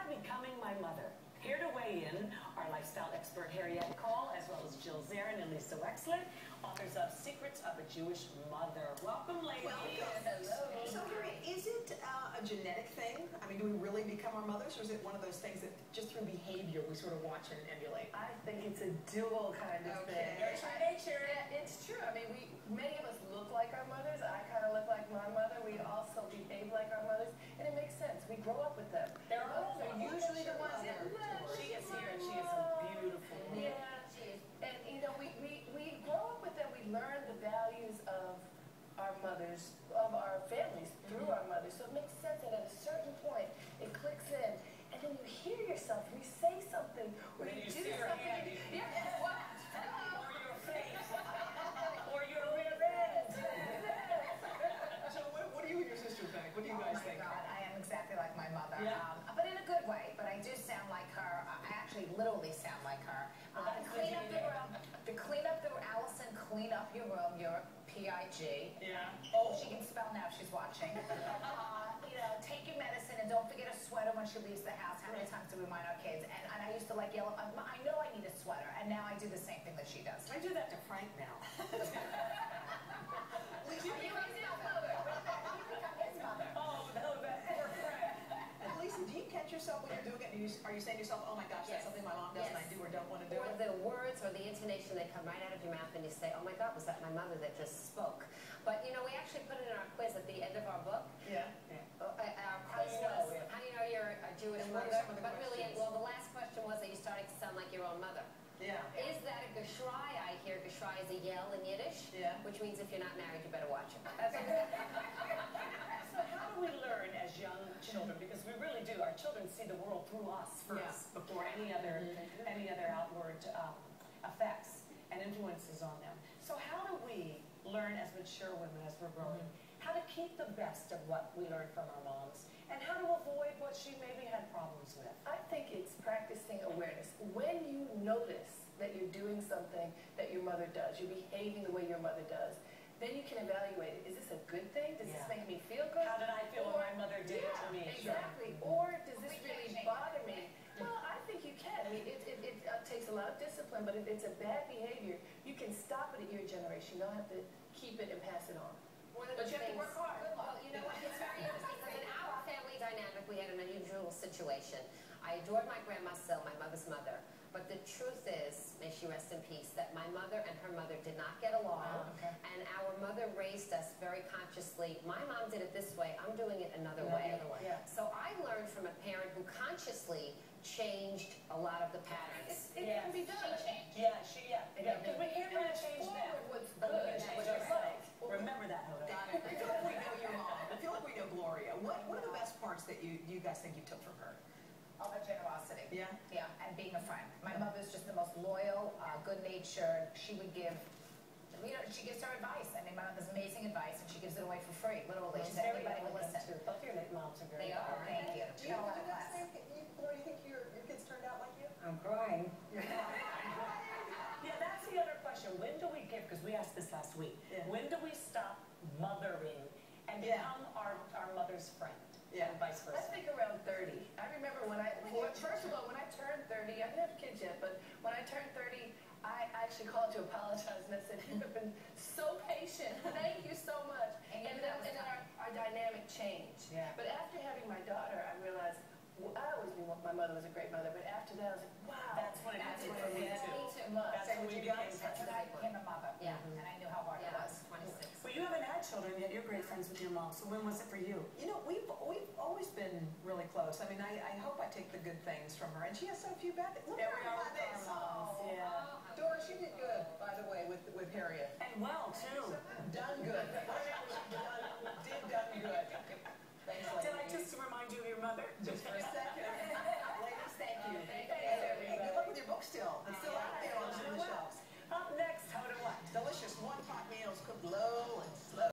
Becoming My Mother. Here to weigh in, our lifestyle expert Harriet Cole, as well as Jill Zarin and Lisa Wexler, authors of Secrets of a Jewish Mother. Welcome, ladies. Welcome. Hello. So, Harriet, is it a genetic thing? I mean, do we really become our mothers, or is it one of those things that just through behavior we sort of watch and emulate? I think it's a dual kind of thing. Nurture nature. Yeah, it's true. I mean, many of us look like our mothers. I kind of look like my mother. We also behave like our mothers, and it makes sense. We grow up with them. They're all usually the ones that she is here, and she is a beautiful woman. Yeah, she is. And you know, we grow up with them. We learn the values of our mothers, of our families through our mothers. So it makes sense that at a certain point it clicks in, and then you hear yourself. You say something, or you do something. Yeah. What? Or your face. Or your red. So, what do you and your sister think? What do you guys think? Oh my God, I am exactly like my mother. Yeah. But in a good way. But I do sound like her. I actually literally sound like her. To clean up the room, Allison, clean up your room. You're PIG. Yeah. Oh, she can spell now if she's watching. You know, take your medicine and don't forget a sweater when she leaves the house. How many times do we remind our kids? And I used to like yell, I know I need a sweater. And now I do the same thing that she does. I do that to Frank now. Are you his mother? You become his mother. Oh, no, that poor Frank. And Lisa, do you catch yourself when you're doing it? Are you saying to yourself, oh my gosh, that's something my mom does and I do or don't want to do Or it? the words or the intonation, they come right out of your mouth and you say, oh my God, was that my mother that just spoke? But you know, we actually put it in our quiz at the end of our book. Yeah. Our quiz was, how do you know you're a Jewish And what are mother? some of the But really, questions? well, the last question was that you're starting to sound like your own mother. Yeah. Is that a geshrai? I hear geshrai is a yell in Yiddish, Yeah. which means if you're not married, you better watch it. That's okay. So how do we learn as young children? Because we really do. Our children see the world through us first before any other outward effects and influences on them. So how do we learn as mature women as we're growing? How to keep the best of what we learned from our moms, and how to avoid what she maybe had problems with? I think it's practicing awareness. When you notice that you're doing something that your mother does, you're behaving the way your mother does, then you can evaluate it. Is this a good thing? Does this make me feel good? How did I feel when my mother did it to me? Exactly. Or does this really bother me? Well, I think you can. I mean, it takes a lot of discipline, but if it's a bad behavior, you can stop it at your generation. You don't have to keep it and pass it on. But you have to work hard. Well, you know what? It's very interesting because in our family dynamic, we had an unusual situation. I adored my grandma still, my mother's mother. But the truth is, may she rest in peace, that my mother and her mother did not get along. And our mother raised us very consciously. My mom did it this way. I'm doing it another way. So I learned from a parent who consciously changed a lot of the patterns. It can be done. Because we hear her change that. What's good, what you like. Remember that, Hoda. I feel like we know your mom. I feel like we know Gloria. What are the best parts that you guys think you took from her? All the generosity. Yeah? Yeah, and being a friend. My mother's just the most loyal, good-natured. She would give, you know, she gives her advice. I mean, my mother's amazing advice, and she gives it away for free, literally. She said, everybody will listen. Both your moms are very They are, thank you. Do you think your kids turned out like you? I'm crying. Yeah, that's the other question. When do we give, because we asked this last week, when do we stop mothering and become our mother's friend? And vice versa. I think around 30. I remember first of all, when I turned 30, I didn't have kids yet, but when I turned 30, I actually called to apologize, and I said, you have been so patient. Thank you so much. And our dynamic changed. Yeah. But after having my daughter, I realized, well, I always knew my mother was a great mother, but after that, I was like, wow. That's when it happened for me, too. Me too much. That's when we became That's when I became a mother. Yeah. And I knew how hard it was. 26. But you haven't had children yet. You're great friends with your mom. So when was it for you? You know, we've always been really close. I mean, I hope I take the good things from her. And she has so few bad things. Look at our moms. Yeah. Doris, you did good, by the way, with Harriet. And well, too. Done good. Done good. Thanks, ladies. Did I just remind you of your mother? Just for a second. Ladies, thank you. Good luck with your book still. It's still out there on the shelves. Up next, how to what? Delicious one-pot meals cooked low